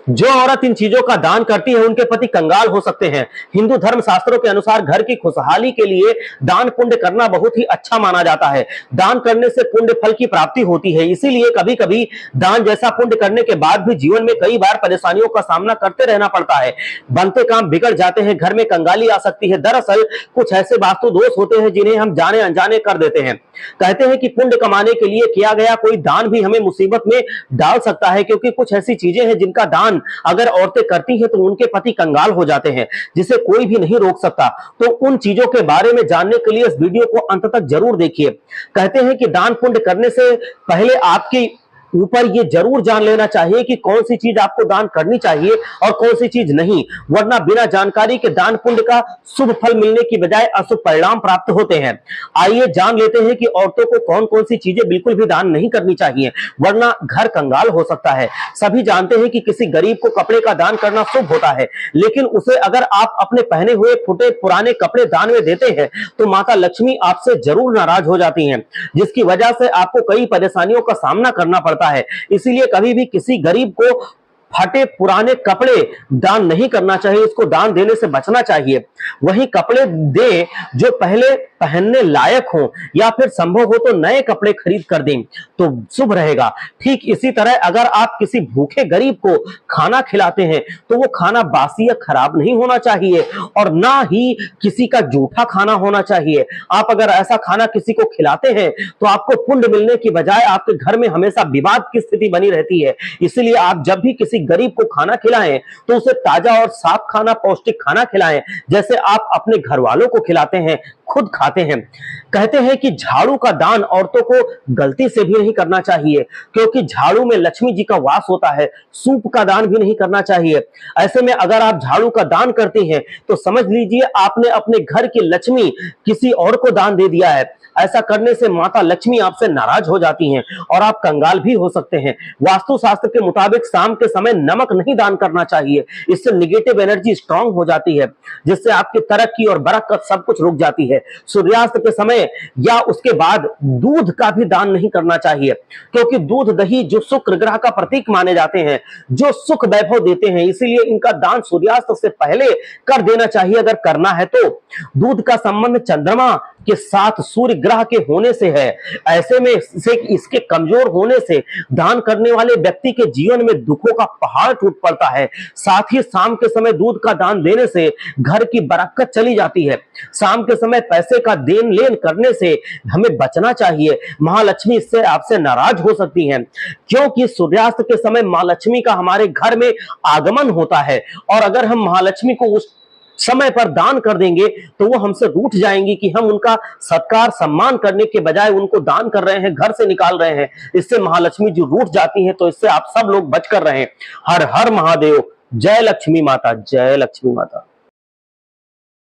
जो औरत इन चीजों का दान करती है उनके पति कंगाल हो सकते हैं। हिंदू धर्म शास्त्रों के अनुसार घर की खुशहाली के लिए दान पुण्य करना बहुत ही अच्छा माना जाता है। दान करने से पुण्य फल की प्राप्ति होती है, इसीलिए कभी कभी दान जैसा पुण्य करने के बाद भी जीवन में कई बार परेशानियों का सामना करते रहना पड़ता है। बनते काम बिगड़ जाते हैं, घर में कंगाली आ सकती है। दरअसल कुछ ऐसे वास्तु दोष होते हैं जिन्हें हम जाने अनजाने कर देते हैं। कहते हैं कि पुण्य कमाने के लिए किया गया कोई दान भी हमें मुसीबत में डाल सकता है, क्योंकि कुछ ऐसी चीजें हैं जिनका दान अगर औरतें करती हैं तो उनके पति कंगाल हो जाते हैं, जिसे कोई भी नहीं रोक सकता। तो उन चीजों के बारे में जानने के लिए इस वीडियो को अंत तक जरूर देखिए। कहते हैं कि दान पुण्य करने से पहले आपके ऊपर ये जरूर जान लेना चाहिए कि कौन सी चीज आपको दान करनी चाहिए और कौन सी चीज नहीं, वरना बिना जानकारी के दान पुण्य का शुभ फल मिलने की बजाय अशुभ परिणाम प्राप्त होते हैं। आइए जान लेते हैं कि औरतों को कौन कौन सी चीजें बिल्कुल भी दान नहीं करनी चाहिए, वरना घर कंगाल हो सकता है। सभी जानते हैं कि किसी गरीब को कपड़े का दान करना शुभ होता है, लेकिन उसे अगर आप अपने पहने हुए फुटे पुराने कपड़े दान में देते हैं तो माता लक्ष्मी आपसे जरूर नाराज हो जाती हैं, जिसकी वजह से आपको कई परेशानियों का सामना करना पड़ता है। इसीलिए कभी भी किसी गरीब को फटे पुराने कपड़े दान नहीं करना चाहिए, इसको दान देने से बचना चाहिए। वही कपड़े दे जो पहले पहनने लायक हो, या फिर संभव हो तो नए कपड़े खरीद कर दें तो शुभ रहेगा। ठीक इसी तरह अगर आप किसी भूखे गरीब को खाना खिलाते हैं तो वो खाना बासी या खराब नहीं होना चाहिए, और ना ही किसी का जूठा खाना होना चाहिए। आप अगर ऐसा खाना किसी को खिलाते हैं तो आपको पुण्य मिलने की बजाय आपके घर में हमेशा विवाद की स्थिति बनी रहती है। इसलिए आप जब भी किसी गरीब को खाना खिलाएं तो उसे ताजा और साफ खाना, पौष्टिक खाना खिलाएं, जैसे आप अपने घर वालों को खिलाते हैं, खुद खाते हैं। कहते हैं कि झाड़ू का दान औरतों को गलती से भी नहीं करना चाहिए, क्योंकि झाड़ू में लक्ष्मी जी का वास होता है। सूप का दान भी नहीं करना चाहिए। ऐसे में अगर आप झाड़ू का दान करते हैं तो समझ लीजिए आपने अपने घर की लक्ष्मी किसी और को दान दे दिया है। ऐसा करने से माता लक्ष्मी आपसे नाराज हो जाती हैं और आप कंगाल भी हो सकते हैं। वास्तु शास्त्र के मुताबिक शाम के समय नमक नहीं दान करना चाहिए, इससे निगेटिव एनर्जी स्ट्रांग हो जाती है, जिससे आपकी तरक्की और बरकत सब कुछ रुक जाती है। सूर्यास्त के समय या उसके बाद दूध का भी दान नहीं करना चाहिए, क्योंकि दूध दही जो शुक्र ग्रह का प्रतीक माने जाते हैं, जो सुख वैभव देते हैं, इसीलिए इनका दान सूर्यास्त से पहले कर देना चाहिए अगर करना है तो। दूध का संबंध चंद्रमा के साथ सूर्य ग्रह के होने से है। ऐसे में इसके कमजोर होने से दान करने वाले व्यक्ति के जीवन में दुखों का पहाड़ टूट पड़ता है। साथ ही शाम के समय दूध का दान देने से घर की बरकत चली जाती है। शाम के समय पैसे का देन लेन करने से हमें बचना चाहिए, महालक्ष्मी इससे आपसे नाराज हो सकती हैं, क्योंकि सूर्यास्त के समय मां लक्ष्मी का हमारे घर में आगमन होता है, और अगर हम महालक्ष्मी को उस समय पर दान कर देंगे तो वो हमसे रूठ जाएंगी कि हम उनका सत्कार सम्मान करने के बजाय उनको दान कर रहे हैं, घर से निकाल रहे हैं। इससे महालक्ष्मी जी रूठ जाती हैं, तो इससे आप सब लोग बच कर रहें। हर हर महादेव। जय लक्ष्मी माता, जय लक्ष्मी माता।